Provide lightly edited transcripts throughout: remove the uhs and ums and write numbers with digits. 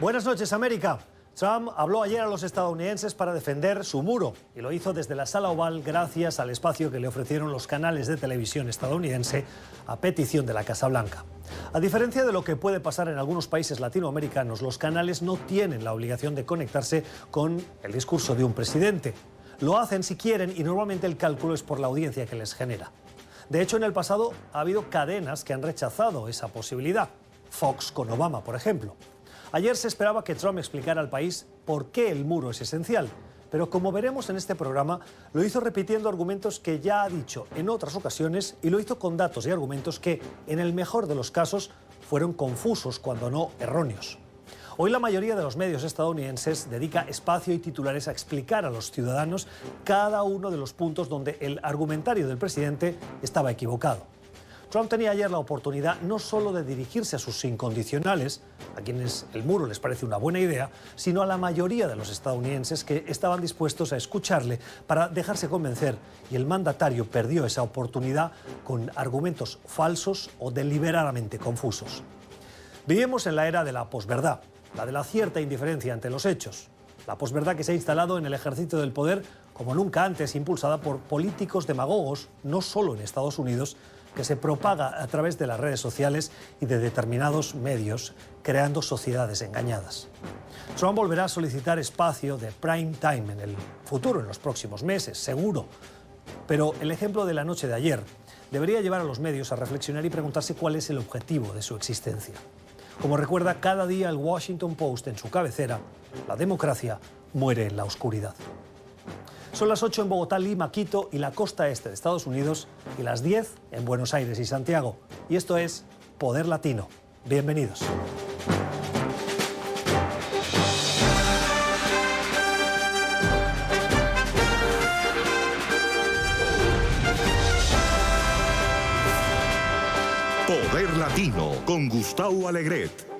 Buenas noches, América. Trump habló ayer a los estadounidenses para defender su muro y lo hizo desde la Sala Oval gracias al espacio que le ofrecieron los canales de televisión estadounidense a petición de la Casa Blanca. A diferencia de lo que puede pasar en algunos países latinoamericanos, los canales no tienen la obligación de conectarse con el discurso de un presidente. Lo hacen si quieren y normalmente el cálculo es por la audiencia que les genera. De hecho, en el pasado ha habido cadenas que han rechazado esa posibilidad. Fox con Obama, por ejemplo. Ayer se esperaba que Trump explicara al país por qué el muro es esencial, pero como veremos en este programa, lo hizo repitiendo argumentos que ya ha dicho en otras ocasiones y lo hizo con datos y argumentos que, en el mejor de los casos, fueron confusos, cuando no erróneos. Hoy la mayoría de los medios estadounidenses dedica espacio y titulares a explicar a los ciudadanos cada uno de los puntos donde el argumentario del presidente estaba equivocado. Trump tenía ayer la oportunidad no solo de dirigirse a sus incondicionales, a quienes el muro les parece una buena idea, sino a la mayoría de los estadounidenses que estaban dispuestos a escucharle para dejarse convencer, y el mandatario perdió esa oportunidad con argumentos falsos o deliberadamente confusos. Vivimos en la era de la posverdad, la de la cierta indiferencia ante los hechos. La posverdad que se ha instalado en el ejercicio del poder como nunca antes, impulsada por políticos demagogos, no solo en Estados Unidos, que se propaga a través de las redes sociales y de determinados medios, creando sociedades engañadas. Trump volverá a solicitar espacio de prime time en el futuro, en los próximos meses, seguro. Pero el ejemplo de la noche de ayer debería llevar a los medios a reflexionar y preguntarse cuál es el objetivo de su existencia. Como recuerda cada día el Washington Post en su cabecera, la democracia muere en la oscuridad. Son las 8 en Bogotá, Lima, Quito y la costa este de Estados Unidos y las 10 en Buenos Aires y Santiago. Y esto es Poder Latino. Bienvenidos. Poder Latino con Gustavo Alegret.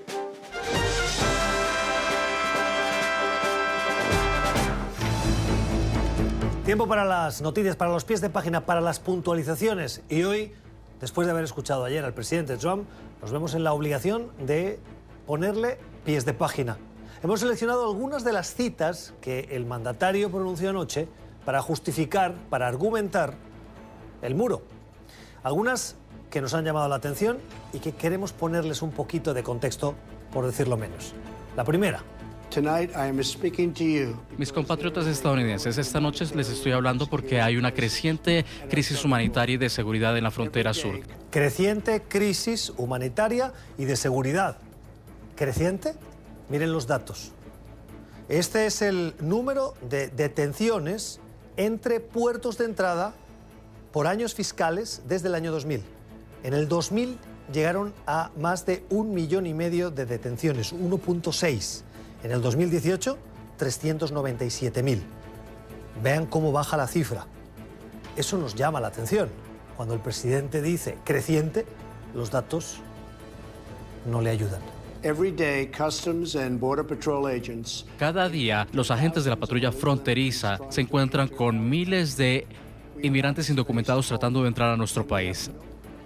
Tiempo para las noticias, para los pies de página, para las puntualizaciones. Y hoy, después de haber escuchado ayer al presidente Trump, nos vemos en la obligación de ponerle pies de página. Hemos seleccionado algunas de las citas que el mandatario pronunció anoche para justificar, para argumentar el muro. Algunas que nos han llamado la atención y que queremos ponerles un poquito de contexto, por decirlo menos. La primera. Mis compatriotas estadounidenses, esta noche les estoy hablando porque hay una creciente crisis humanitaria y de seguridad en la frontera sur. Creciente crisis humanitaria y de seguridad. ¿Creciente? Miren los datos. Este es el número de detenciones entre puertos de entrada por años fiscales desde el año 2000. En el 2000 llegaron a más de 1,5 millones de detenciones, 1,6. En el 2018, 397.000. Vean cómo baja la cifra. Eso nos llama la atención. Cuando el presidente dice creciente, los datos no le ayudan. Cada día, los agentes de la patrulla fronteriza se encuentran con miles de inmigrantes indocumentados tratando de entrar a nuestro país.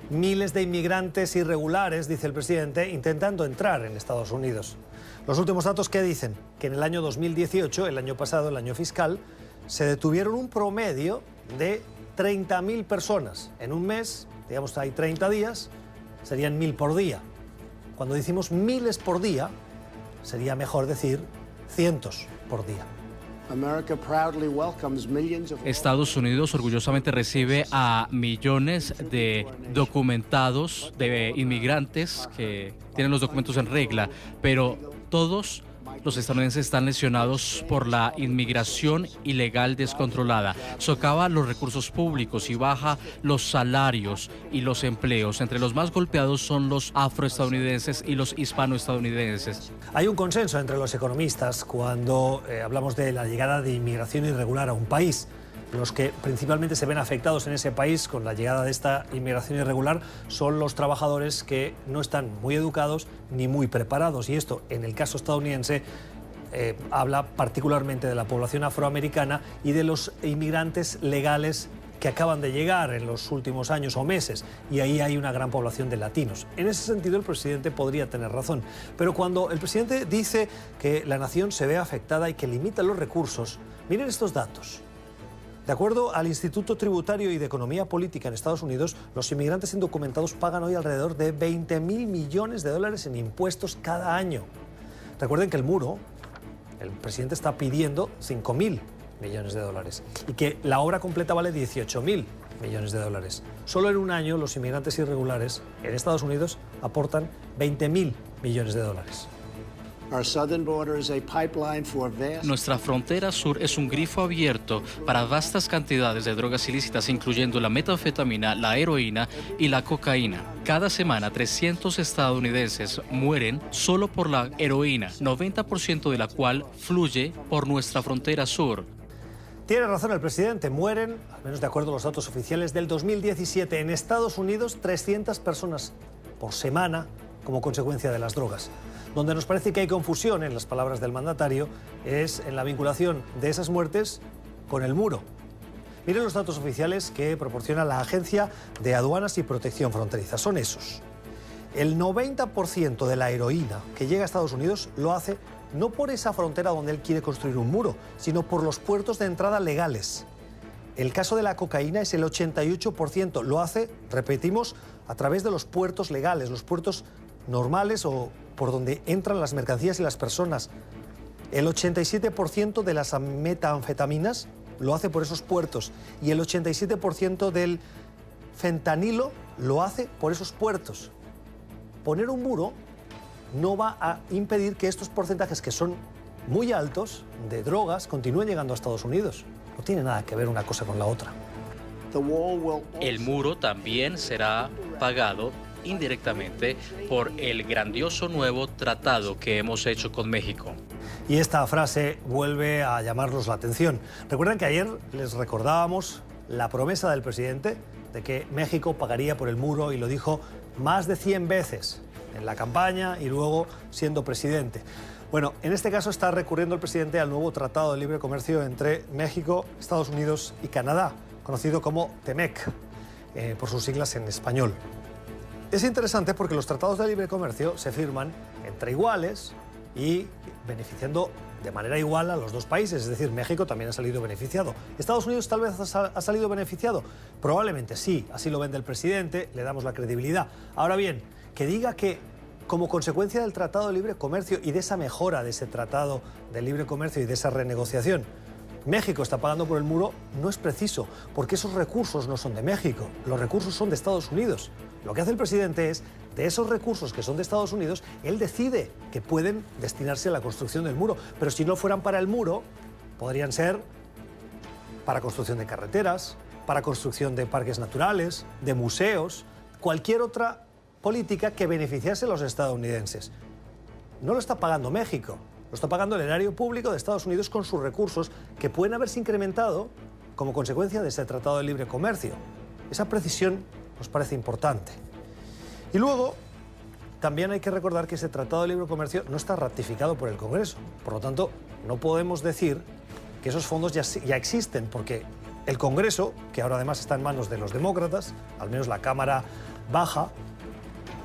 Miles de inmigrantes irregulares, dice el presidente, intentando entrar en Estados Unidos. Los últimos datos, ¿qué dicen? Que en el año 2018, el año pasado, el año fiscal, se detuvieron un promedio de 30.000 personas. En un mes, digamos, hay 30 días, serían 1.000 por día. Cuando decimos miles por día, sería mejor decir cientos por día. Estados Unidos orgullosamente recibe a millones de documentados, de inmigrantes que tienen los documentos en regla, pero todos los estadounidenses están lesionados por la inmigración ilegal descontrolada. Socava los recursos públicos y baja los salarios y los empleos. Entre los más golpeados son los afroestadounidenses y los hispanoestadounidenses. Hay un consenso entre los economistas cuando hablamos de la llegada de inmigración irregular a un país. Los que principalmente se ven afectados en ese país con la llegada de esta inmigración irregular son los trabajadores que no están muy educados ni muy preparados. Y esto, en el caso estadounidense, habla particularmente de la población afroamericana y de los inmigrantes legales que acaban de llegar en los últimos años o meses, y ahí hay una gran población de latinos. En ese sentido, el presidente podría tener razón. Pero cuando el presidente dice que la nación se ve afectada y que limita los recursos, miren estos datos. De acuerdo al Instituto Tributario y de Economía Política en Estados Unidos, los inmigrantes indocumentados pagan hoy alrededor de 20.000 millones de dólares en impuestos cada año. Recuerden que el muro, el presidente está pidiendo 5.000 millones de dólares y que la obra completa vale 18.000 millones de dólares. Solo en un año los inmigrantes irregulares en Estados Unidos aportan 20.000 millones de dólares. Nuestra frontera sur es un grifo abierto para vastas cantidades de drogas ilícitas, incluyendo la metanfetamina, la heroína y la cocaína. Cada semana, 300 estadounidenses mueren solo por la heroína, 90% de la cual fluye por nuestra frontera sur. Tiene razón el presidente, mueren, al menos de acuerdo a los datos oficiales del 2017, en Estados Unidos 300 personas por semana como consecuencia de las drogas. Donde nos parece que hay confusión, en las palabras del mandatario, es en la vinculación de esas muertes con el muro. Miren los datos oficiales que proporciona la Agencia de Aduanas y Protección Fronteriza. Son esos. El 90% de la heroína que llega a Estados Unidos lo hace no por esa frontera donde él quiere construir un muro, sino por los puertos de entrada legales. El caso de la cocaína es el 88%. Lo hace, repetimos, a través de los puertos legales, los puertos normales o por donde entran las mercancías y las personas. El 87% de las metanfetaminas lo hace por esos puertos y el 87% del fentanilo lo hace por esos puertos. Poner un muro no va a impedir que estos porcentajes, que son muy altos, de drogas, continúen llegando a Estados Unidos. No tiene nada que ver una cosa con la otra. El muro también será pagado indirectamente por el grandioso nuevo tratado que hemos hecho con México. Y esta frase vuelve a llamarnos la atención. Recuerdan que ayer les recordábamos la promesa del presidente de que México pagaría por el muro, y lo dijo más de 100 veces en la campaña y luego siendo presidente. Bueno, en este caso está recurriendo el presidente al nuevo Tratado de Libre Comercio entre México, Estados Unidos y Canadá, conocido como TEMEC, por sus siglas en español. Es interesante porque los tratados de libre comercio se firman entre iguales y beneficiando de manera igual a los dos países. Es decir, México también ha salido beneficiado. ¿Estados Unidos tal vez ha salido beneficiado? Probablemente sí, así lo vende el presidente, le damos la credibilidad. Ahora bien, que diga que como consecuencia del Tratado de Libre Comercio y de esa mejora de ese Tratado de Libre Comercio y de esa renegociación, México está pagando por el muro, no es preciso, porque esos recursos no son de México, los recursos son de Estados Unidos. Lo que hace el presidente es, de esos recursos que son de Estados Unidos, él decide que pueden destinarse a la construcción del muro, pero si no fueran para el muro, podrían ser para construcción de carreteras, para construcción de parques naturales, de museos, cualquier otra política que beneficiase a los estadounidenses. No lo está pagando México. Lo está pagando el erario público de Estados Unidos con sus recursos, que pueden haberse incrementado como consecuencia de ese Tratado de Libre Comercio. Esa precisión nos parece importante. Y luego, también hay que recordar que ese Tratado de Libre Comercio no está ratificado por el Congreso. Por lo tanto, no podemos decir que esos fondos ya existen, porque el Congreso, que ahora además está en manos de los demócratas, al menos la Cámara Baja,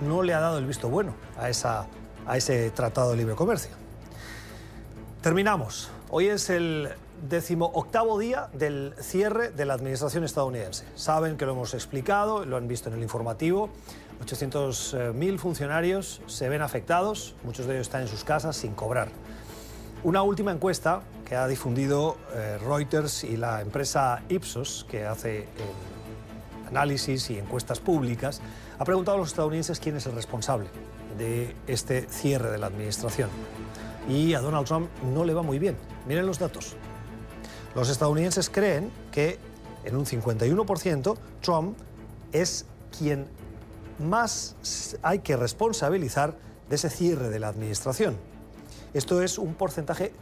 no le ha dado el visto bueno a ese Tratado de Libre Comercio. Terminamos. Hoy es el 18º día del cierre de la administración estadounidense. Saben que lo hemos explicado, lo han visto en el informativo. 800.000 funcionarios se ven afectados, muchos de ellos están en sus casas sin cobrar. Una última encuesta que ha difundido Reuters y la empresa Ipsos, que hace análisis y encuestas públicas, ha preguntado a los estadounidenses quién es el responsable de este cierre de la administración. Y a Donald Trump no le va muy bien. Miren los datos. Los estadounidenses creen que en un 51% Trump es quien más hay que responsabilizar de ese cierre de la administración. Esto es un porcentaje,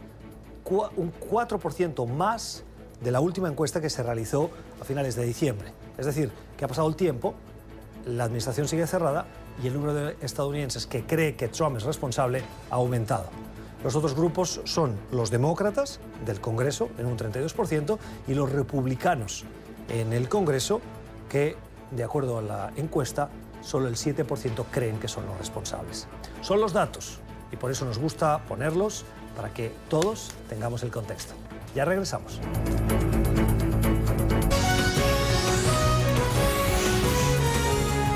un 4% más de la última encuesta que se realizó a finales de diciembre. Es decir, que ha pasado el tiempo, la administración sigue cerrada y el número de estadounidenses que cree que Trump es responsable ha aumentado. Los otros grupos son los demócratas del Congreso, en un 32%, y los republicanos en el Congreso que, de acuerdo a la encuesta, solo el 7% creen que son los responsables. Son los datos y por eso nos gusta ponerlos para que todos tengamos el contexto. Ya regresamos.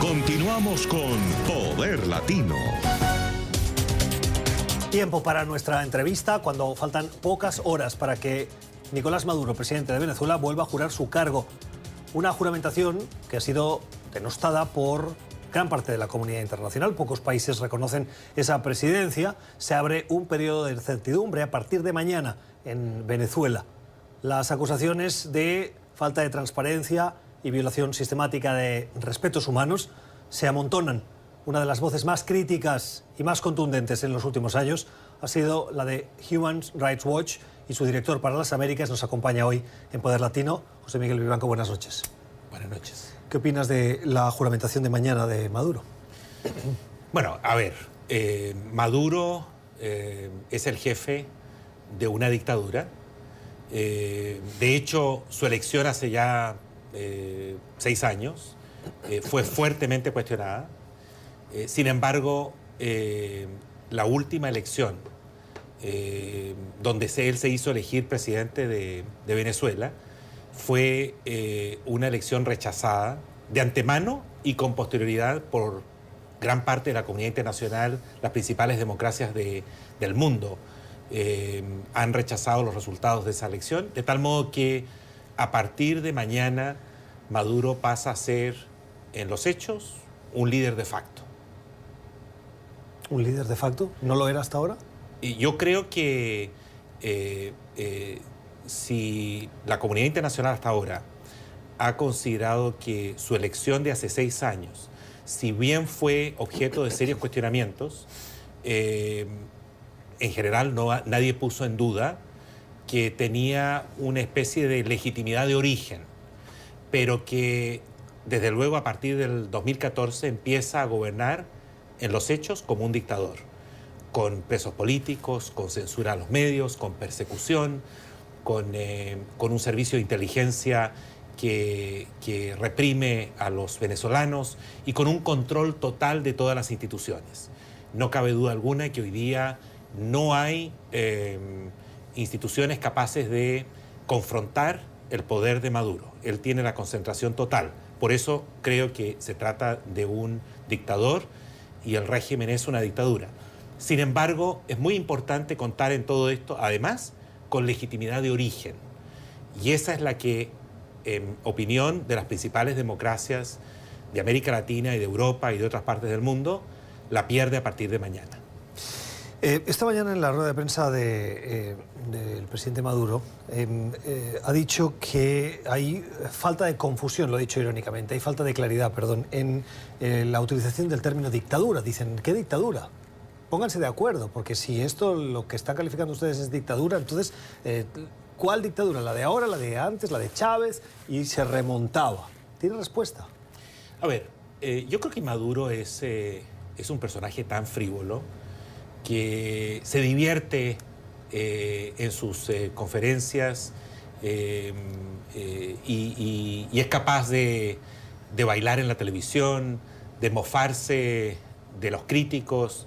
Continuamos con Poder Latino. Tiempo para nuestra entrevista cuando faltan pocas horas para que Nicolás Maduro, presidente de Venezuela, vuelva a jurar su cargo. Una juramentación que ha sido denostada por gran parte de la comunidad internacional. Pocos países reconocen esa presidencia. Se abre un periodo de incertidumbre a partir de mañana en Venezuela. Las acusaciones de falta de transparencia y violación sistemática de respetos humanos se amontonan. Una de las voces más críticas y más contundentes en los últimos años ha sido la de Human Rights Watch, y su director para las Américas nos acompaña hoy en Poder Latino. José Miguel Vivanco, buenas noches. Buenas noches. ¿Qué opinas de la juramentación de mañana de Maduro? Bueno, a ver, Maduro es el jefe de una dictadura. De hecho, su elección hace ya 6 años fue fuertemente cuestionada. Sin embargo, la última elección, donde él se hizo elegir presidente de Venezuela, fue una elección rechazada de antemano y con posterioridad por gran parte de la comunidad internacional. Las principales democracias del mundo han rechazado los resultados de esa elección, de tal modo que a partir de mañana Maduro pasa a ser, en los hechos, un líder de facto. ¿Un líder de facto? ¿No lo era hasta ahora? Y yo creo que si la comunidad internacional hasta ahora ha considerado que su elección de hace 6 años, si bien fue objeto de serios cuestionamientos, en general nadie puso en duda que tenía una especie de legitimidad de origen, pero que desde luego a partir del 2014 empieza a gobernar en los hechos como un dictador, con presos políticos, con censura a los medios, con persecución, con un servicio de inteligencia que reprime a los venezolanos y con un control total de todas las instituciones. No cabe duda alguna que hoy día no hay instituciones capaces de confrontar el poder de Maduro. Él tiene la concentración total. Por eso creo que se trata de un dictador y el régimen es una dictadura. Sin embargo, es muy importante contar en todo esto, además, con legitimidad de origen. Y esa es la que, en opinión de las principales democracias de América Latina y de Europa y de otras partes del mundo, la pierde a partir de mañana. Esta mañana en la rueda de prensa del presidente Maduro ha dicho que hay falta de confusión, lo ha dicho irónicamente, hay falta de claridad, perdón, en la utilización del término dictadura. Dicen, ¿qué dictadura? Pónganse de acuerdo, porque si esto lo que están calificando ustedes es dictadura, entonces, ¿cuál dictadura? ¿La de ahora, la de antes, la de Chávez? Y se remontaba. ¿Tiene respuesta? A ver, yo creo que Maduro es un personaje tan frívolo que se divierte en sus conferencias y es capaz de bailar en la televisión, de mofarse de los críticos,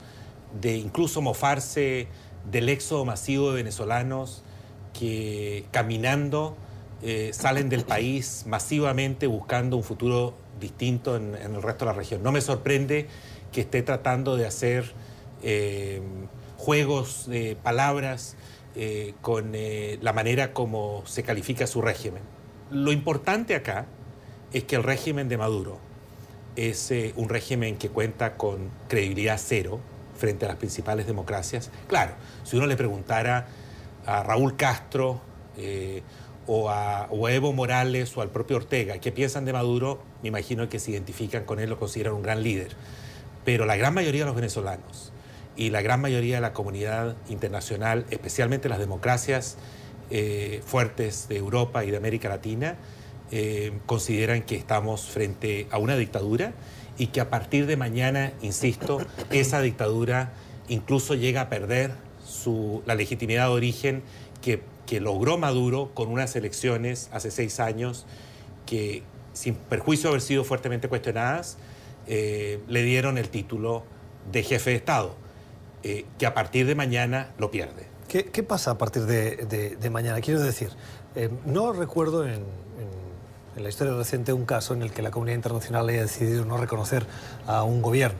de incluso mofarse del éxodo masivo de venezolanos que caminando salen del país masivamente buscando un futuro distinto en el resto de la región. No me sorprende que esté tratando de hacer juegos de palabras con la manera como se califica su régimen. Lo importante acá es que el régimen de Maduro es un régimen que cuenta con credibilidad cero frente a las principales democracias. Claro, si uno le preguntara a Raúl Castro o a Evo Morales o al propio Ortega qué piensan de Maduro, me imagino que se identifican con él, lo consideran un gran líder. Pero la gran mayoría de los venezolanos y la gran mayoría de la comunidad internacional, especialmente las democracias fuertes de Europa y de América Latina, consideran que estamos frente a una dictadura y que a partir de mañana, insisto, esa dictadura incluso llega a perder la legitimidad de origen que logró Maduro con unas elecciones hace 6 años que, sin perjuicio de haber sido fuertemente cuestionadas, le dieron el título de jefe de Estado, que a partir de mañana lo pierde. ¿Qué pasa a partir de mañana? Quiero decir, no recuerdo en la historia reciente un caso en el que la comunidad internacional haya decidido no reconocer a un gobierno,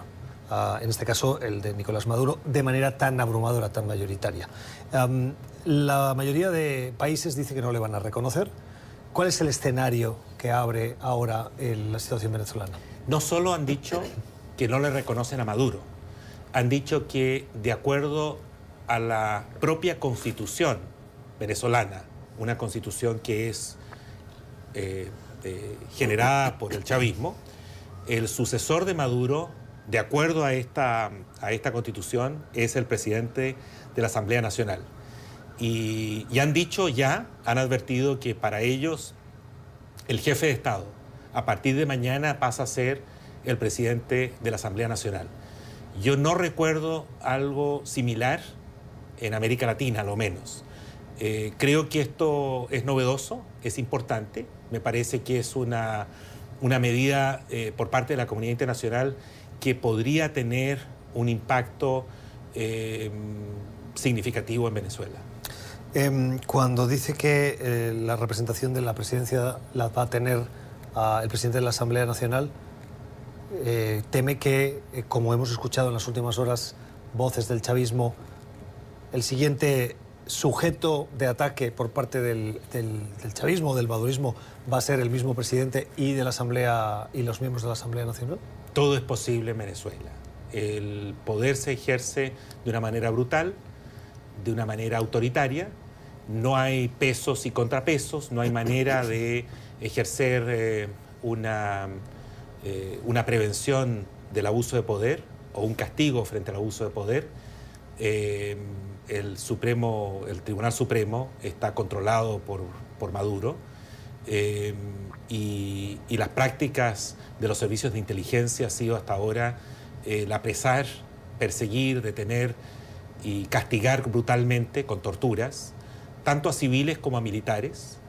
en este caso el de Nicolás Maduro, de manera tan abrumadora, tan mayoritaria. La mayoría de países dice que no le van a reconocer. ¿Cuál es el escenario que abre ahora la situación venezolana? No solo han dicho que no le reconocen a Maduro, han dicho que, de acuerdo a la propia constitución venezolana, una constitución que es generada por el chavismo, el sucesor de Maduro, de acuerdo a esta constitución, es el presidente de la Asamblea Nacional. Y han dicho han advertido que para ellos el jefe de Estado a partir de mañana pasa a ser el presidente de la Asamblea Nacional. Yo no recuerdo algo similar en América Latina, a lo menos. Creo que esto es novedoso, es importante. Me parece que es una medida por parte de la comunidad internacional que podría tener un impacto significativo en Venezuela. Cuando dice que la representación de la presidencia la va a tener el presidente de la Asamblea Nacional, teme que, como hemos escuchado en las últimas horas, voces del chavismo, el siguiente sujeto de ataque por parte del chavismo, del madurismo, va a ser el mismo presidente y de la Asamblea y los miembros de la Asamblea Nacional. Todo es posible en Venezuela. El poder se ejerce de una manera brutal, de una manera autoritaria. No hay pesos y contrapesos, no hay manera de ejercer una prevención del abuso de poder o un castigo frente al abuso de poder. El Tribunal Supremo está controlado por Maduro y las prácticas de los servicios de inteligencia han sido hasta ahora el apresar, perseguir, detener y castigar brutalmente con torturas, tanto a civiles como a militares.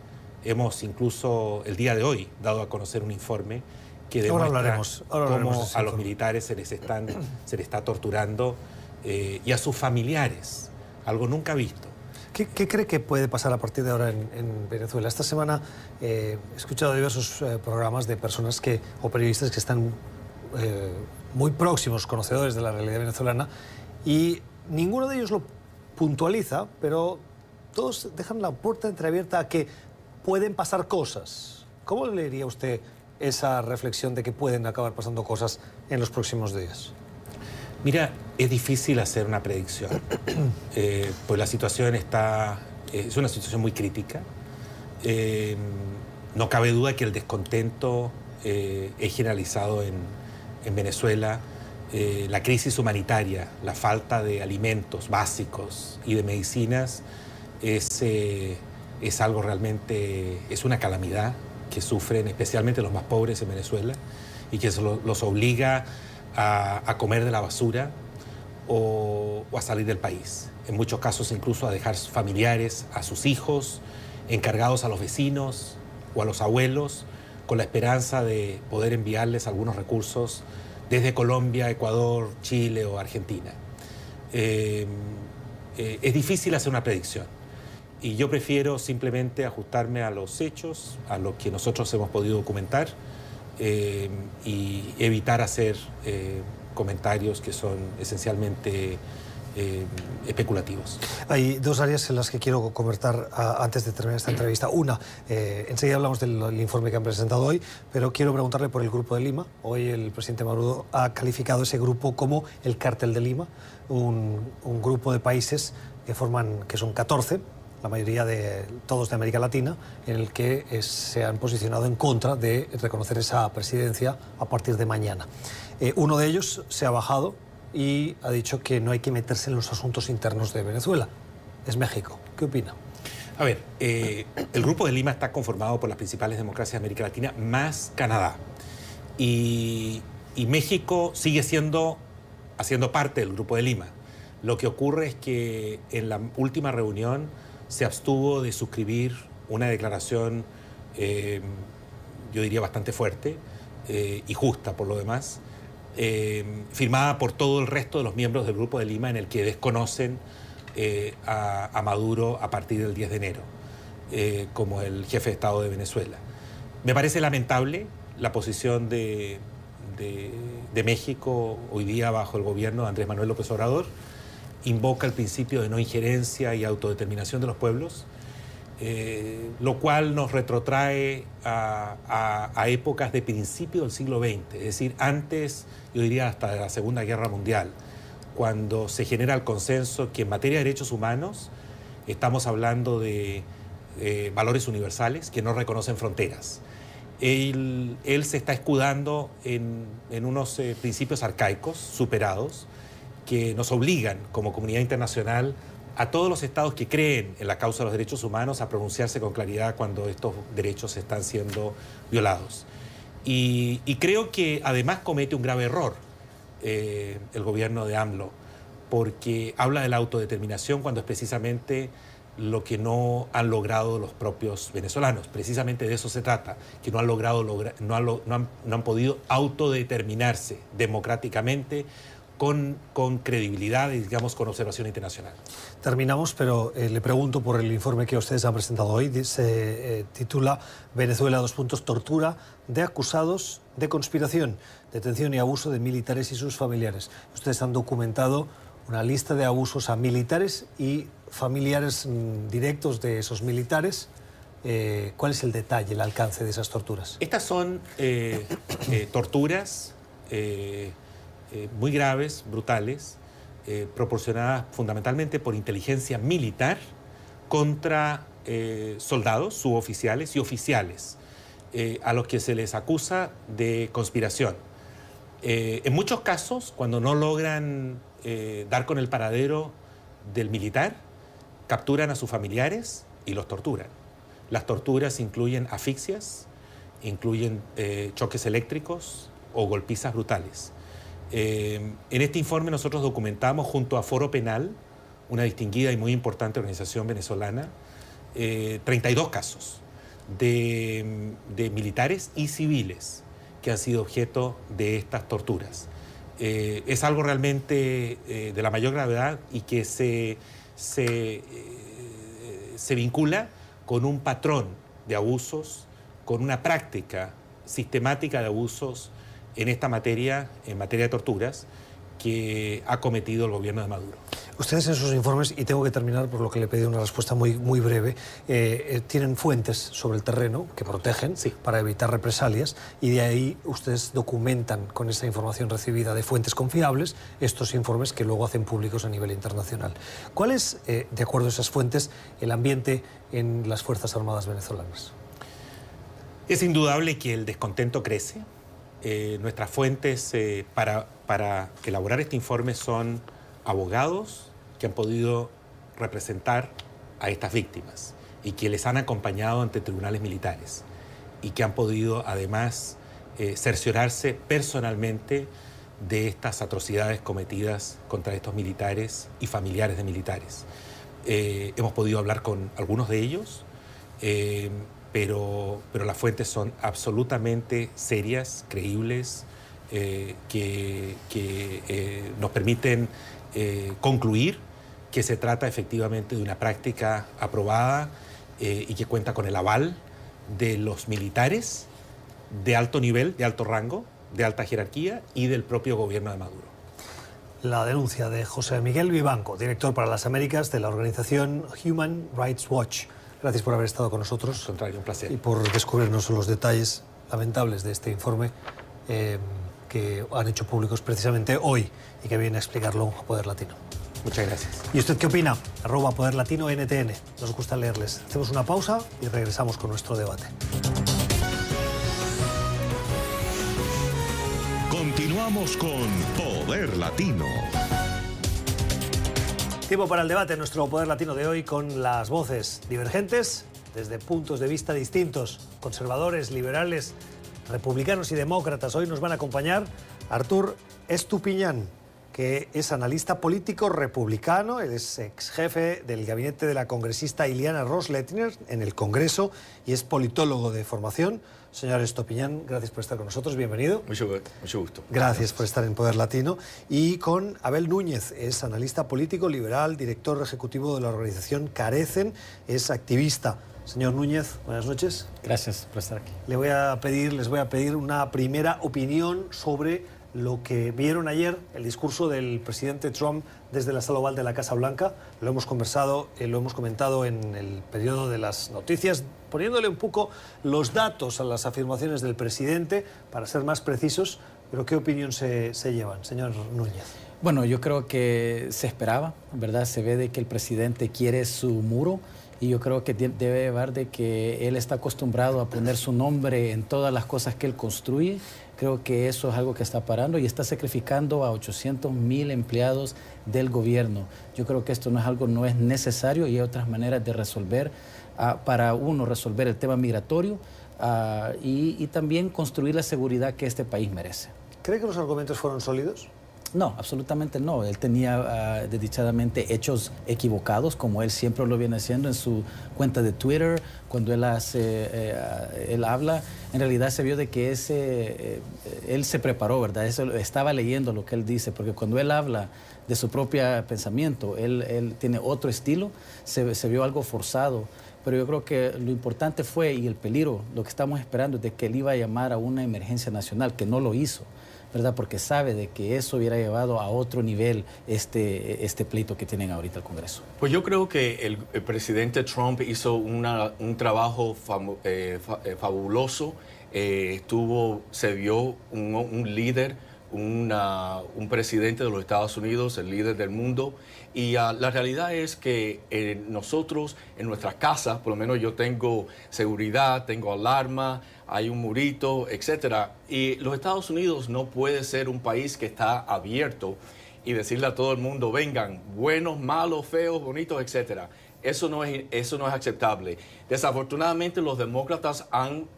Hemos incluso el día de hoy dado a conocer un informe que demuestra cómo a los militares se les está torturando y a sus familiares, algo nunca visto. ¿Qué cree que puede pasar a partir de ahora en Venezuela? Esta semana he escuchado diversos programas de personas o periodistas que están muy próximos, conocedores de la realidad venezolana, y ninguno de ellos lo puntualiza, pero todos dejan la puerta entreabierta a que pueden pasar cosas. ¿Cómo le diría usted esa reflexión de que pueden acabar pasando cosas en los próximos días? Mira, es difícil hacer una predicción, pues la situación es una situación muy crítica. No cabe duda que el descontento es generalizado en Venezuela. La crisis humanitaria, la falta de alimentos básicos y de medicinas es algo realmente, es una calamidad que sufren especialmente los más pobres en Venezuela y que los obliga a comer de la basura o a salir del país. En muchos casos incluso a dejar familiares, a sus hijos, encargados a los vecinos o a los abuelos, con la esperanza de poder enviarles algunos recursos desde Colombia, Ecuador, Chile o Argentina. Es difícil hacer una predicción y yo prefiero simplemente ajustarme a los hechos, a lo que nosotros hemos podido documentar y evitar hacer comentarios que son esencialmente especulativos. Hay dos áreas en las que quiero comentar antes de terminar esta entrevista. Una, enseguida hablamos del informe que han presentado hoy, pero quiero preguntarle por el Grupo de Lima. Hoy el presidente Maduro ha calificado ese grupo como el Cártel de Lima, un grupo de países que son 14, la mayoría de todos de América Latina, en el que se han posicionado en contra de reconocer esa presidencia a partir de mañana. Uno de ellos se ha bajado y ha dicho que no hay que meterse en los asuntos internos de Venezuela. Es México. ¿Qué opina? A ver, el Grupo de Lima está conformado por las principales democracias de América Latina, más Canadá. Y México sigue haciendo parte del Grupo de Lima. Lo que ocurre es que en la última reunión se abstuvo de suscribir una declaración yo diría bastante fuerte y justa por lo demás, firmada por todo el resto de los miembros del Grupo de Lima, en el que desconocen a Maduro a partir del 10 de enero, como el jefe de Estado de Venezuela. Me parece lamentable la posición de México hoy día bajo el gobierno de Andrés Manuel López Obrador. Invoca el principio de no injerencia y autodeterminación de los pueblos, lo cual nos retrotrae a épocas de principio del siglo XX, es decir, antes, yo diría hasta de la Segunda Guerra Mundial, cuando se genera el consenso que en materia de derechos humanos estamos hablando de valores universales que no reconocen fronteras. Él se está escudando en unos principios arcaicos, superados, que nos obligan como comunidad internacional a todos los estados que creen en la causa de los derechos humanos a pronunciarse con claridad cuando estos derechos están siendo violados. Y creo que además comete un grave error el gobierno de AMLO, porque habla de la autodeterminación cuando es precisamente lo que no han logrado los propios venezolanos. Precisamente de eso se trata, que no han podido autodeterminarse democráticamente con credibilidad y, digamos, con observación internacional. Terminamos, pero le pregunto por el informe que ustedes han presentado hoy. Se titula Venezuela, tortura de acusados de conspiración, detención y abuso de militares y sus familiares. Ustedes han documentado una lista de abusos a militares y familiares directos de esos militares. ¿Cuál es el detalle, el alcance de esas torturas? Estas son torturas muy graves, brutales, proporcionadas fundamentalmente por inteligencia militar contra soldados, suboficiales y oficiales, a los que se les acusa de conspiración. En muchos casos, cuando no logran dar con el paradero del militar, capturan a sus familiares y los torturan. Las torturas incluyen asfixias, incluyen choques eléctricos o golpizas brutales. En este informe nosotros documentamos junto a Foro Penal, una distinguida y muy importante organización venezolana, 32 casos de militares y civiles que han sido objeto de estas torturas. Es algo realmente de la mayor gravedad y que se vincula con un patrón de abusos, con una práctica sistemática de abusos en esta materia, en materia de torturas, que ha cometido el gobierno de Maduro. Ustedes en sus informes, y tengo que terminar por lo que le he pedido una respuesta muy breve, tienen fuentes sobre el terreno que protegen, sí, para evitar represalias, y de ahí ustedes documentan con esa información recibida de fuentes confiables estos informes que luego hacen públicos a nivel internacional. ¿Cuál es, de acuerdo a esas fuentes, el ambiente en las Fuerzas Armadas venezolanas? Es indudable que el descontento crece. Nuestras fuentes para elaborar este informe son abogados que han podido representar a estas víctimas y que les han acompañado ante tribunales militares y que han podido además cerciorarse personalmente de estas atrocidades cometidas contra estos militares y familiares de militares. Hemos podido hablar con algunos de ellos, pero las fuentes son absolutamente serias, creíbles, que nos permiten concluir que se trata efectivamente de una práctica aprobada y que cuenta con el aval de los militares de alto nivel, de alto rango, de alta jerarquía y del propio gobierno de Maduro. La denuncia de José Miguel Vivanco, director para las Américas de la organización Human Rights Watch. Gracias por haber estado con nosotros. Al contrario, un placer. Y por descubrirnos los detalles lamentables de este informe que han hecho públicos precisamente hoy y que viene a explicarlo a Poder Latino. Muchas gracias. ¿Y usted qué opina? @Poder Latino NTN. Nos gusta leerles. Hacemos una pausa y regresamos con nuestro debate. Continuamos con Poder Latino. Tiempo para el debate en nuestro Poder Latino de hoy con las voces divergentes desde puntos de vista distintos, conservadores, liberales, republicanos y demócratas. Hoy nos van a acompañar Artur Estupiñán, que es analista político republicano, él es ex jefe del gabinete de la congresista Iliana Ros-Lehtiner en el Congreso y es politólogo de formación. Señor Estopiñán, gracias por estar con nosotros, bienvenido. Mucho gusto. Gracias por estar en Poder Latino. Y con Abel Núñez, es analista político liberal, director ejecutivo de la organización Carecen, es activista. Señor Núñez, buenas noches. Gracias por estar aquí. Les voy a pedir una primera opinión sobre lo que vieron ayer, el discurso del presidente Trump desde la Sala Oval de la Casa Blanca. Lo hemos comentado en el periodo de las noticias, poniéndole un poco los datos a las afirmaciones del presidente, para ser más precisos. Pero ¿qué opinión se llevan, señor Núñez? Bueno, yo creo que se esperaba, ¿verdad? Se ve de que el presidente quiere su muro y yo creo que debe llevar de que él está acostumbrado a poner su nombre en todas las cosas que él construye. Creo que eso es algo que está parando y está sacrificando a 800,000 empleados del gobierno. Yo creo que esto no es necesario y hay otras maneras de resolver, para uno, resolver el tema migratorio y también construir la seguridad que este país merece. ¿Cree que los argumentos fueron sólidos? No, absolutamente no. Él tenía desdichadamente hechos equivocados, como él siempre lo viene haciendo en su cuenta de Twitter. Cuando él habla, en realidad se vio de que él se preparó, ¿verdad? Estaba leyendo lo que él dice, porque cuando él habla de su propio pensamiento, él tiene otro estilo, se vio algo forzado. Pero yo creo que lo importante fue, y el peligro, lo que estamos esperando es de que él iba a llamar a una emergencia nacional, que no lo hizo, ¿verdad? Porque sabe de que eso hubiera llevado a otro nivel este pleito que tienen ahorita el Congreso. Pues yo creo que el presidente Trump hizo un trabajo fabuloso. Se vio un líder, un presidente de los Estados Unidos, el líder del mundo. Y la realidad es que nosotros en nuestras casas, por lo menos yo tengo seguridad, tengo alarma, hay un murito, etcétera. Y los Estados Unidos no puede ser un país que está abierto y decirle a todo el mundo, vengan, buenos, malos, feos, bonitos, etcétera. Eso no es aceptable. Desafortunadamente los demócratas han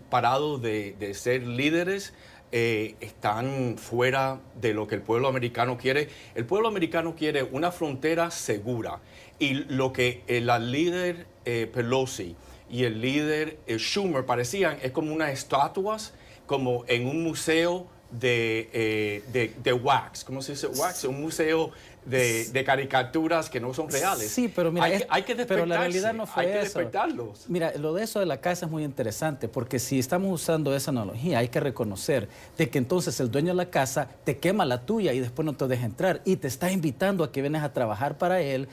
parado de ser líderes. Están fuera de lo que el pueblo americano quiere. El pueblo americano quiere una frontera segura. Y lo que la líder Pelosi y el líder Schumer parecían es como unas estatuas, como en un museo de wax. ¿Cómo se dice wax? Un museo de caricaturas que no son reales. Sí, pero mira, hay que pero la realidad no fue hay que eso. despertarlos. Mira, lo de eso de la casa es muy interesante, porque si estamos usando esa analogía, hay que reconocer de que entonces el dueño de la casa te quema la tuya y después no te deja entrar y te está invitando a que vienes a trabajar para él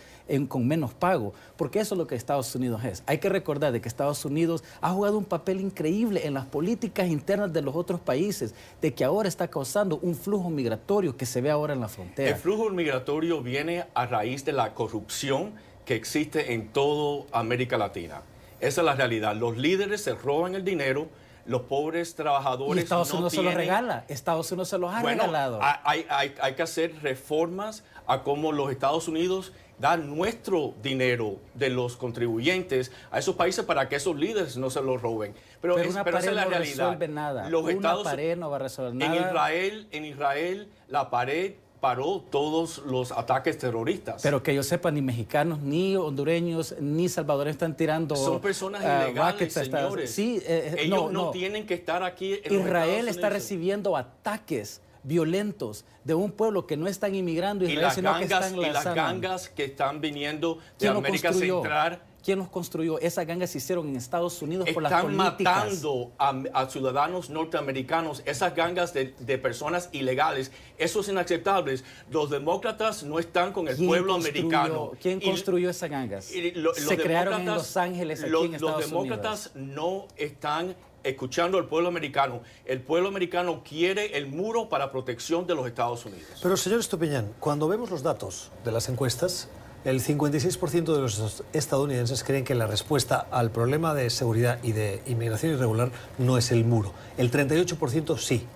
con menos pago, porque eso es lo que Estados Unidos es. Hay que recordar de que Estados Unidos ha jugado un papel increíble en las políticas internas de los otros países, de que ahora está causando un flujo migratorio que se ve ahora en la frontera. El flujo migratorio viene a raíz de la corrupción que existe en toda América Latina. Esa es la realidad. Los líderes se roban el dinero, los pobres trabajadores y Estados Unidos no tienen... se los regala. Estados Unidos se los ha regalado. Hay que hacer reformas a cómo los Estados Unidos dan nuestro dinero de los contribuyentes a esos países para que esos líderes no se los roben. Pero una pared esa es la no realidad. resuelve nada. Una pared no va a resolver nada. En Israel, la pared paró todos los ataques terroristas. Pero que yo sepa, ni mexicanos, ni hondureños, ni salvadoreños están tirando... Son personas ilegales, señores. Sí, ellos no tienen que estar aquí en Israel está recibiendo ataques violentos de un pueblo que no están inmigrando Israel, sino que están y las gangas que están viniendo de América Central. ¿Quién los construyó? Esas gangas se hicieron en Estados Unidos por las políticas. Están matando a ciudadanos norteamericanos, esas gangas de personas ilegales. Eso es inaceptable. Los demócratas no están con el pueblo americano. ¿Quién construyó esas gangas? Se crearon en Los Ángeles, aquí en Estados Unidos. Los demócratas no están escuchando al pueblo americano. El pueblo americano quiere el muro para protección de los Estados Unidos. Pero, señor Estopiñán, cuando vemos los datos de las encuestas, el 56% de los estadounidenses creen que la respuesta al problema de seguridad y de inmigración irregular no es el muro. El 38% sí.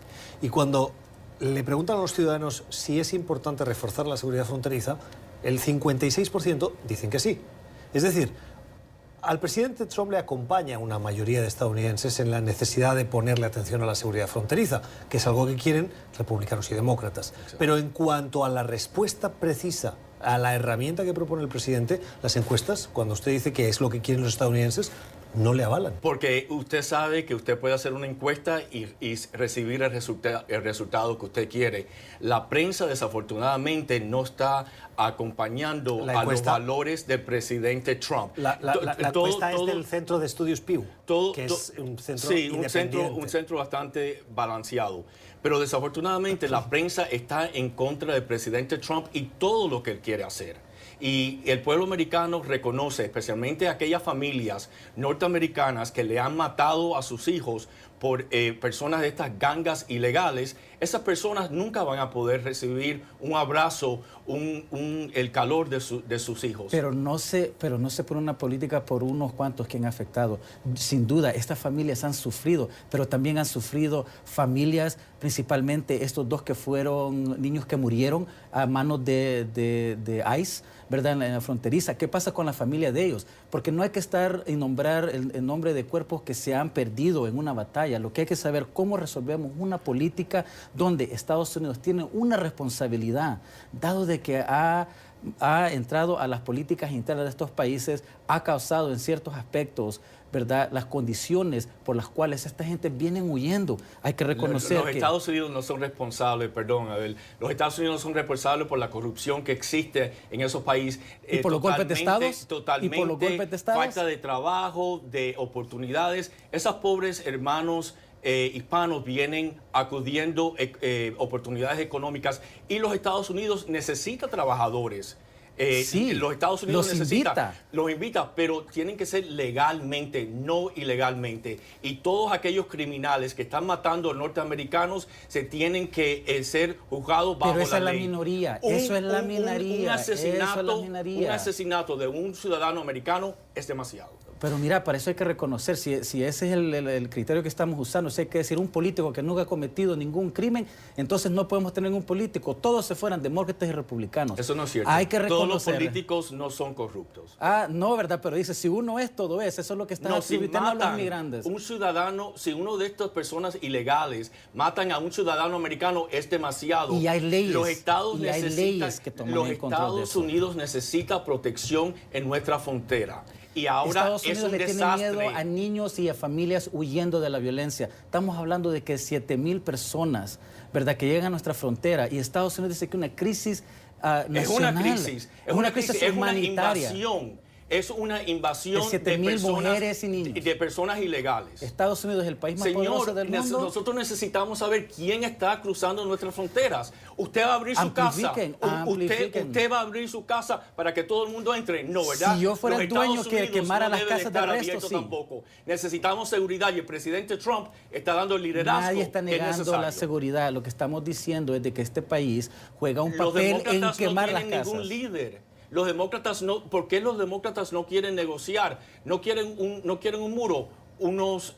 Y cuando le preguntan a los ciudadanos si es importante reforzar la seguridad fronteriza, el 56% dicen que sí. Es decir, Al presidente Trump le acompaña una mayoría de estadounidenses en la necesidad de ponerle atención a la seguridad fronteriza, que es algo que quieren republicanos y demócratas. Exacto. Pero en cuanto a la respuesta precisa a la herramienta que propone el presidente, las encuestas, cuando usted dice que es lo que quieren los estadounidenses, no le avalan. Porque usted sabe que usted puede hacer una encuesta y recibir el resultado que usted quiere. La prensa, desafortunadamente, no está acompañando a los valores del presidente Trump. La encuesta es del Centro de Estudios Pew, que es un centro independiente. Un centro bastante balanceado. Pero desafortunadamente la prensa está en contra del presidente Trump y todo lo que él quiere hacer. Y el pueblo americano reconoce, especialmente aquellas familias norteamericanas que le han matado a sus hijos por personas de estas gangas ilegales. Esas personas nunca van a poder recibir un abrazo, el calor de sus hijos. Pero no se pone una política por unos cuantos que han afectado. Sin duda, estas familias han sufrido, pero también han sufrido familias, principalmente estos dos que fueron niños que murieron a manos de ICE, ¿verdad? En la fronteriza. ¿Qué pasa con la familia de ellos? Porque no hay que estar y nombrar el nombre de cuerpos que se han perdido en una batalla. Lo que hay que saber cómo resolvemos una política donde Estados Unidos tiene una responsabilidad, dado de que ha entrado a las políticas internas de estos países, ha causado en ciertos aspectos, ¿verdad?, las condiciones por las cuales esta gente viene huyendo. Hay que reconocer los Estados Unidos no son responsables, los Estados Unidos no son responsables por la corrupción que existe en esos países. ¿Y por los golpes de Estados? Totalmente. ¿Y por los golpes de Estados? Falta de trabajo, de oportunidades. Esos pobres hermanos hispanos vienen acudiendo oportunidades económicas y los Estados Unidos necesita trabajadores. Sí, los Estados Unidos los invita, pero tienen que ser legalmente, no ilegalmente. Y todos aquellos criminales que están matando a norteamericanos se tienen que ser juzgados bajo la ley. Pero esa es la minoría, eso es la minoría. Un asesinato de un ciudadano americano es demasiado. Pero mira, para eso hay que reconocer, si ese es el criterio que estamos usando, si hay que decir un político que nunca ha cometido ningún crimen, entonces no podemos tener un político, todos se fueran demócratas y republicanos. Eso no es cierto. Hay que reconocer. Todos los políticos no son corruptos. No, ¿verdad? Pero dice, si uno es, todo es. Eso es lo que están atribuyendo a los inmigrantes. Un ciudadano, si uno de estas personas ilegales matan a un ciudadano americano, es demasiado. Y hay leyes. Los Estados Unidos Unidos necesita protección en nuestra frontera. Y ahora Estados Unidos es un le desastre. tiene miedo a niños y a familias huyendo de la violencia. Estamos hablando de que 7,000 personas, ¿verdad?, que llegan a nuestra frontera, y Estados Unidos dice que una crisis nacional. Es una crisis humanitaria. Es una invasión de personas, mujeres y niños. De personas ilegales. Estados Unidos es el país más poderoso del mundo. Nosotros necesitamos saber quién está cruzando nuestras fronteras. Usted va a abrir su casa. Usted va a abrir su casa para que todo el mundo entre. No, ¿verdad? Si yo fuera el dueño que quemara las casas de arresto, sí. Tampoco. Necesitamos seguridad y el presidente Trump está dando el liderazgo. Nadie está negando la seguridad. Lo que estamos diciendo es de que este país juega un papel en quemar las casas. No tienen ningún líder. Los demócratas no, ¿por qué los demócratas no quieren negociar? No quieren un muro, unas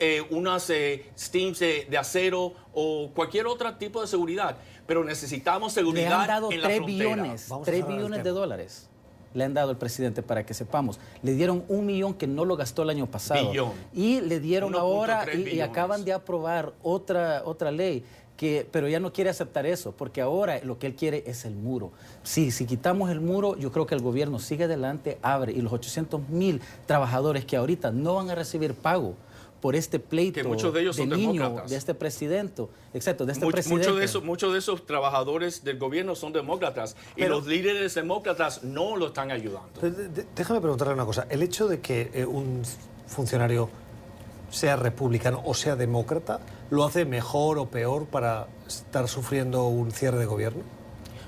steams de acero o cualquier otro tipo de seguridad. Pero necesitamos seguridad. Le han dado en la frontera. 3 billones de dólares. Le han dado al presidente, para que sepamos. Le dieron 1 millón que no lo gastó el año pasado. Y le dieron ahora y acaban de aprobar otra ley. Pero ya no quiere aceptar eso, porque ahora lo que él quiere es el muro. Si quitamos el muro, yo creo que el gobierno sigue adelante, abre, y los 800,000 trabajadores que ahorita no van a recibir pago por este pleito que muchos de ellos son demócratas. De este presidente. Exacto, de este presidente. Muchos de esos trabajadores del gobierno son demócratas, y los líderes demócratas no lo están ayudando. Déjame preguntarle una cosa. El hecho de que un funcionario sea republicano o sea demócrata, ¿lo hace mejor o peor para estar sufriendo un cierre de gobierno?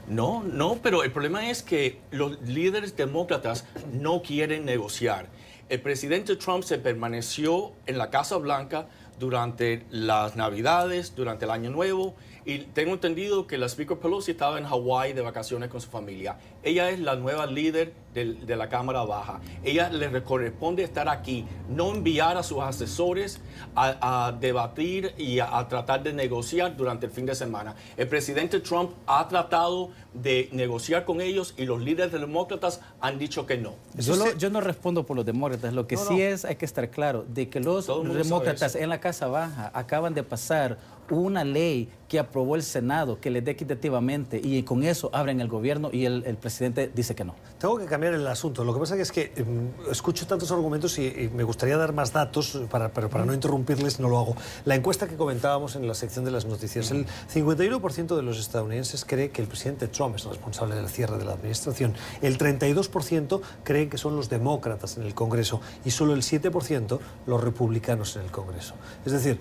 No, pero el problema es que los líderes demócratas no quieren negociar. El presidente Trump se permaneció en la Casa Blanca durante las Navidades, durante el Año Nuevo. Y tengo entendido que la Speaker Pelosi estaba en Hawái de vacaciones con su familia. Ella es la nueva líder de la Cámara Baja. Ella le corresponde estar aquí, no enviar a sus asesores a debatir y a tratar de negociar durante el fin de semana. El presidente Trump ha tratado de negociar con ellos y los líderes demócratas han dicho que no. Yo no respondo por los demócratas. Lo que hay que estar claro, de que los demócratas en la Casa Baja acaban de pasar una ley que aprobó el Senado que les dé equitativamente y con eso abren el gobierno y el presidente dice que no. Tengo que cambiar el asunto. Lo que pasa es que escucho tantos argumentos y me gustaría dar más datos, pero para no interrumpirles no lo hago. La encuesta que comentábamos en la sección de las noticias, el 51% de los estadounidenses cree que el presidente Trump es el responsable del cierre de la administración, el 32% creen que son los demócratas en el Congreso y solo el 7% los republicanos en el Congreso. Es decir,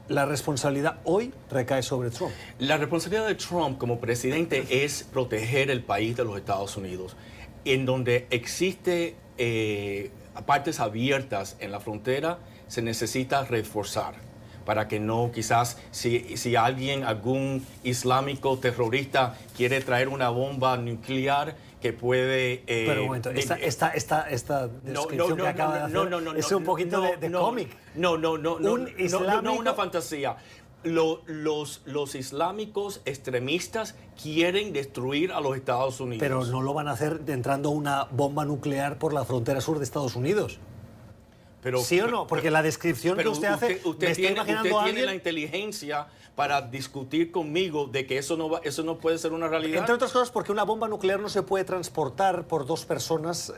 la responsabilidad hoy recae sobre Trump. La responsabilidad de Trump como presidente es proteger el país de los Estados Unidos, en donde existe partes abiertas en la frontera, se necesita reforzar para que no, quizás, si algún islámico terrorista quiere traer una bomba nuclear que puede... Pero un momento, esta descripción que acaba de hacer es un poquito de cómic. No, una fantasía. Los islámicos extremistas quieren destruir a los Estados Unidos. Pero no lo van a hacer entrando una bomba nuclear por la frontera sur de Estados Unidos. Pero, ¿sí o no? Porque la descripción que usted hace, usted tiene la inteligencia para discutir conmigo de que eso no puede ser una realidad. Entre otras cosas, porque una bomba nuclear no se puede transportar por dos personas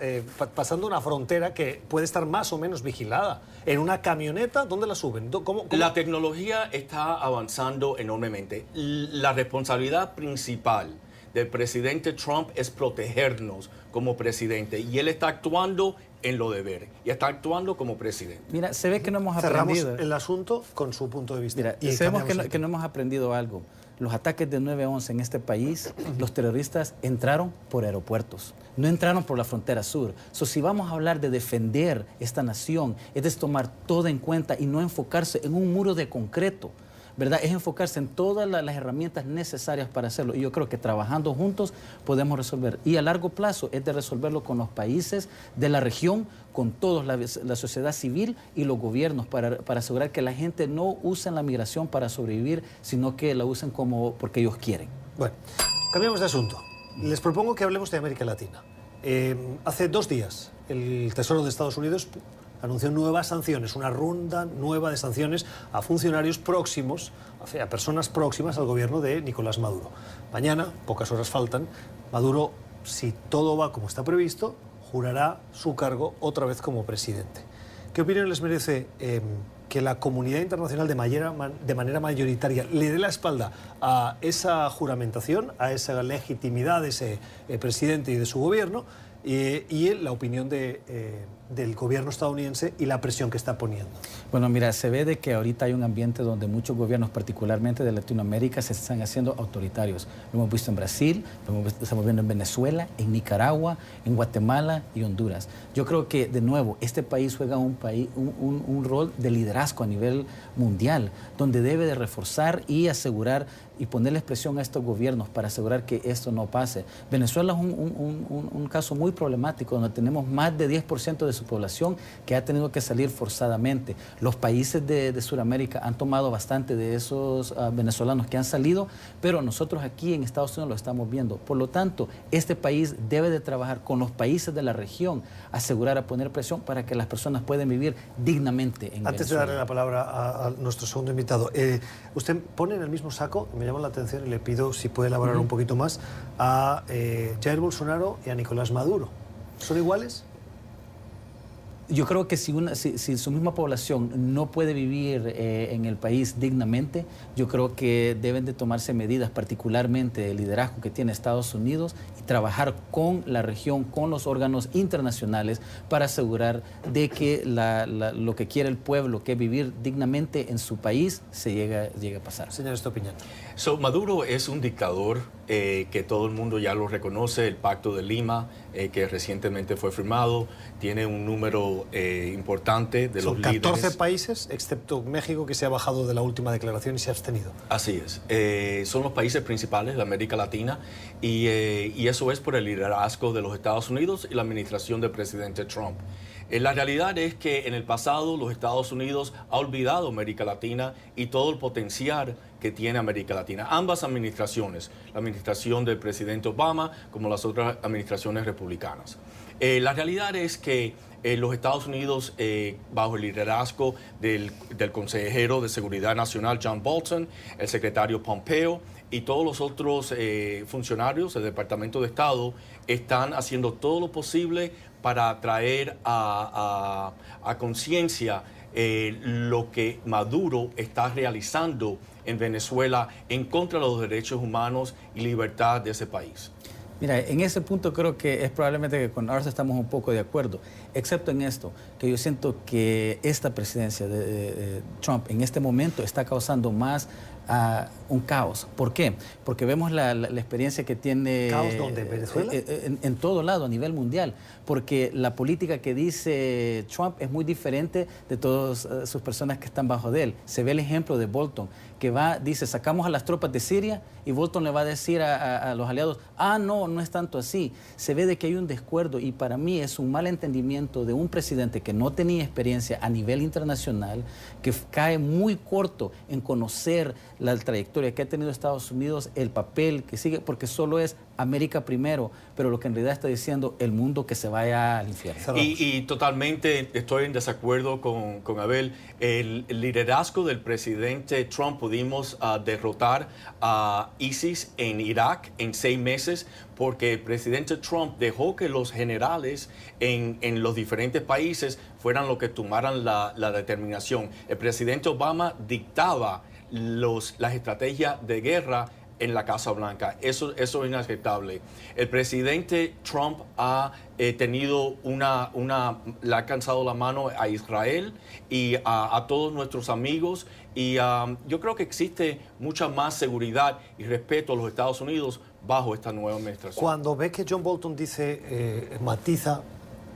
pasando una frontera que puede estar más o menos vigilada. En una camioneta, ¿dónde la suben? ¿Cómo? La tecnología está avanzando enormemente. La responsabilidad principal del presidente Trump es protegernos como presidente y él está actuando en lo deber y está actuando como presidente. Mira, se ve que no hemos aprendido. Cerramos el asunto con su punto de vista. Mira, y sabemos que no hemos aprendido algo. Los ataques de 9/11 en este país, los terroristas entraron por aeropuertos, no entraron por la frontera sur. Si vamos a hablar de defender esta nación, es de tomar todo en cuenta y no enfocarse en un muro de concreto, ¿verdad? Es enfocarse en todas las herramientas necesarias para hacerlo. Y yo creo que trabajando juntos podemos resolver. Y a largo plazo es de resolverlo con los países de la región, con todos, la sociedad civil y los gobiernos, para asegurar que la gente no use la migración para sobrevivir, sino que la usen porque ellos quieren. Bueno, cambiamos de asunto. Les propongo que hablemos de América Latina. Hace 2 días, el Tesoro de Estados Unidos anunció nuevas sanciones, una ronda nueva de sanciones a funcionarios próximos, a personas próximas al gobierno de Nicolás Maduro. Mañana, pocas horas faltan, Maduro, si todo va como está previsto, jurará su cargo otra vez como presidente. ¿Qué opinión les merece que la comunidad internacional de manera mayoritaria le dé la espalda a esa juramentación, a esa legitimidad de ese presidente y de su gobierno, y la opinión del gobierno estadounidense y la presión que está poniendo? Bueno, mira, se ve de que ahorita hay un ambiente donde muchos gobiernos, particularmente de Latinoamérica, se están haciendo autoritarios. Lo hemos visto en Brasil, estamos viendo en Venezuela, en Nicaragua, en Guatemala y Honduras. Yo creo que, de nuevo, este país juega un rol de liderazgo a nivel mundial, donde debe de reforzar y asegurar y ponerle presión a estos gobiernos para asegurar que esto no pase. Venezuela es un caso muy problemático, donde tenemos más de 10% de su población que ha tenido que salir forzadamente. Los países de Sudamérica han tomado bastante de esos venezolanos que han salido, pero nosotros aquí en Estados Unidos lo estamos viendo. Por lo tanto, este país debe de trabajar con los países de la región, asegurar a poner presión para que las personas puedan vivir dignamente en Venezuela. Antes de darle la palabra a nuestro segundo invitado, usted pone en el mismo saco, me llama la atención y le pido si puede elaborar un poquito más, a Jair Bolsonaro y a Nicolás Maduro. ¿Son iguales? Yo creo que si su misma población no puede vivir en el país dignamente, yo creo que deben de tomarse medidas, particularmente el liderazgo que tiene Estados Unidos, y trabajar con la región, con los órganos internacionales, para asegurar de que lo que quiere el pueblo, que es vivir dignamente en su país, se llegue a pasar. Señor Estupiñán. Maduro es un dictador que todo el mundo ya lo reconoce, el Pacto de Lima, que recientemente fue firmado. Tiene un número importante de los líderes. Son 14 países, excepto México, que se ha bajado de la última declaración y se ha abstenido. Así es. Son los países principales de América Latina y eso es por el liderazgo de los Estados Unidos y la administración del presidente Trump. La realidad es que en el pasado los Estados Unidos ha olvidado América Latina y todo el potencial que tiene América Latina. Ambas administraciones, la administración del presidente Obama como las otras administraciones republicanas. La realidad es que los Estados Unidos, bajo el liderazgo del consejero de Seguridad Nacional John Bolton, el secretario Pompeo y todos los otros funcionarios del Departamento de Estado, están haciendo todo lo posible para traer a conciencia lo que Maduro está realizando en Venezuela en contra de los derechos humanos y libertad de ese país. Mira, en ese punto creo que es probablemente que con Arthur estamos un poco de acuerdo, excepto en esto, que yo siento que esta presidencia de Trump en este momento está causando más un caos. ¿Por qué? Porque vemos la experiencia que tiene... ¿Caos dónde? ¿Venezuela? En todo lado, a nivel mundial. Porque la política que dice Trump es muy diferente de todas sus personas que están bajo de él. Se ve el ejemplo de Bolton, que dice, sacamos a las tropas de Siria, y Bolton le va a decir a los aliados, no es tanto así. Se ve de que hay un descuerdo, y para mí es un mal entendimiento de un presidente que no tenía experiencia a nivel internacional, que cae muy corto en conocer la trayectoria que ha tenido Estados Unidos, el papel que sigue, porque solo es América primero, pero lo que en realidad está diciendo el mundo que se vaya al infierno. Y totalmente estoy en desacuerdo con Abel. El liderazgo del presidente Trump, pudimos derrotar a ISIS en Irak en 6 meses, porque el presidente Trump dejó que los generales en los diferentes países fueran los que tomaran la determinación. El presidente Obama dictaba las estrategias de guerra en la Casa Blanca. Eso es inaceptable. El presidente Trump ha tenido le ha cansado la mano a Israel y a todos nuestros amigos, y yo creo que existe mucha más seguridad y respeto a los Estados Unidos bajo esta nueva administración. Cuando ve que John Bolton dice, matiza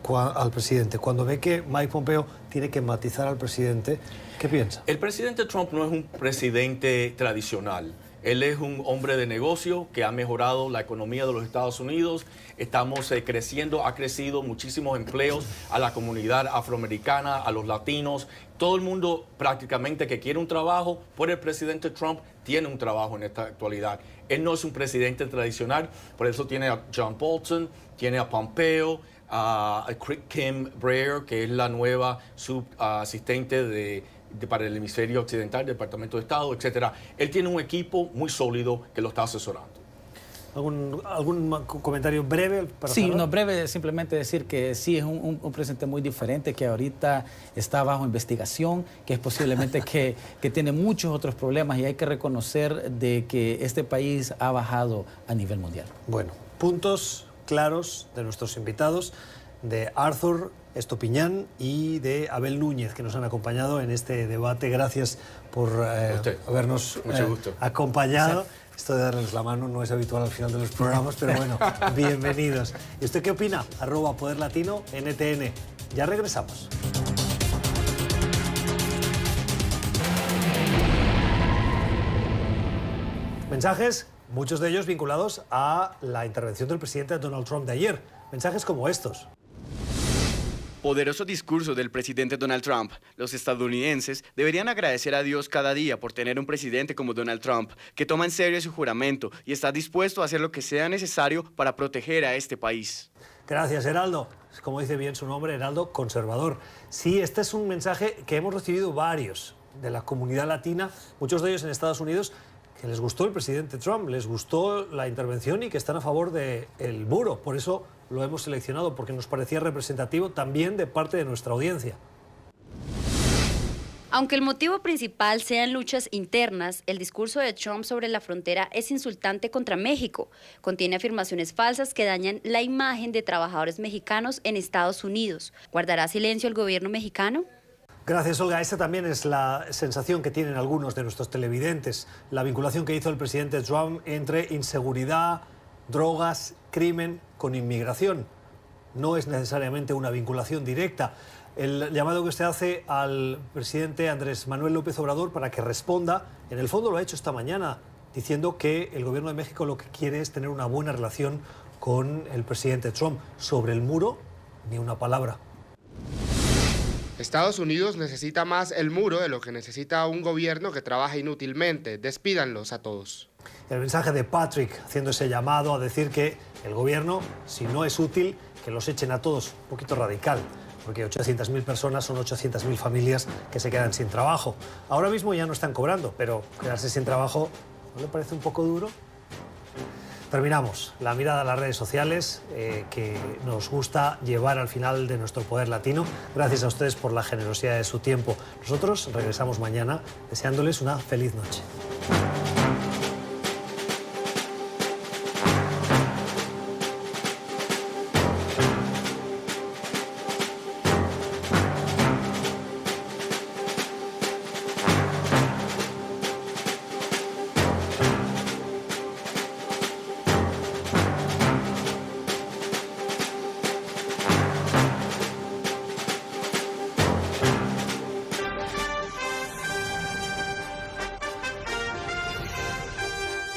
al presidente, cuando ve que Mike Pompeo tiene que matizar al presidente, ¿qué piensa? El presidente Trump no es un presidente tradicional. Él es un hombre de negocio que ha mejorado la economía de los Estados Unidos. Estamos creciendo, ha crecido muchísimos empleos a la comunidad afroamericana, a los latinos. Todo el mundo prácticamente que quiere un trabajo por el presidente Trump tiene un trabajo en esta actualidad. Él no es un presidente tradicional, por eso tiene a John Bolton, tiene a Pompeo, a Kim Breyer, que es la nueva subasistente para el hemisferio occidental, del Departamento de Estado, etc. Él tiene un equipo muy sólido que lo está asesorando. ¿Algún comentario breve? Sí, breve, simplemente decir que sí, es un presidente muy diferente, que ahorita está bajo investigación, que es posiblemente que tiene muchos otros problemas, y hay que reconocer de que este país ha bajado a nivel mundial. Bueno, puntos claros de nuestros invitados, de Arthur Estopiñán y de Abel Núñez, que nos han acompañado en este debate. Gracias por habernos acompañado. Esto de darles la mano no es habitual al final de los programas, pero bueno, bienvenidos. ¿Y usted qué opina? @PoderLatino NTN. Ya regresamos. Mensajes, muchos de ellos vinculados a la intervención del presidente Donald Trump de ayer. Mensajes como estos. Poderoso discurso del presidente Donald Trump. Los estadounidenses deberían agradecer a Dios cada día por tener un presidente como Donald Trump, que toma en serio su juramento y está dispuesto a hacer lo que sea necesario para proteger a este país. Gracias, Heraldo. Como dice bien su nombre, Heraldo Conservador. Sí, este es un mensaje que hemos recibido varios de la comunidad latina, muchos de ellos en Estados Unidos, que les gustó el presidente Trump, les gustó la intervención y que están a favor del muro. Por eso lo hemos seleccionado, porque nos parecía representativo también de parte de nuestra audiencia. Aunque el motivo principal sean luchas internas, el discurso de Trump sobre la frontera es insultante contra México. Contiene afirmaciones falsas que dañan la imagen de trabajadores mexicanos en Estados Unidos. ¿Guardará silencio el gobierno mexicano? Gracias, Olga. Esta también es la sensación que tienen algunos de nuestros televidentes. La vinculación que hizo el presidente Trump entre inseguridad, drogas, crimen con inmigración. no es necesariamente una vinculación directa. El llamado que usted hace al presidente Andrés Manuel López Obrador para que responda, en el fondo lo ha hecho esta mañana, diciendo que el gobierno de México lo que quiere es tener una buena relación con el presidente Trump. Sobre el muro, ni una palabra. Estados Unidos necesita más el muro de lo que necesita un gobierno que trabaja inútilmente. Despídanlos a todos. El mensaje de Patrick haciendo ese llamado a decir que el gobierno, si no es útil, que los echen a todos, un poquito radical, porque 800.000 personas son 800.000 familias que se quedan sin trabajo. Ahora mismo ya no están cobrando, pero quedarse sin trabajo, ¿no le parece un poco duro? Terminamos la mirada a las redes sociales que nos gusta llevar al final de nuestro Poder Latino. Gracias a ustedes por la generosidad de su tiempo. Nosotros regresamos mañana deseándoles una feliz noche.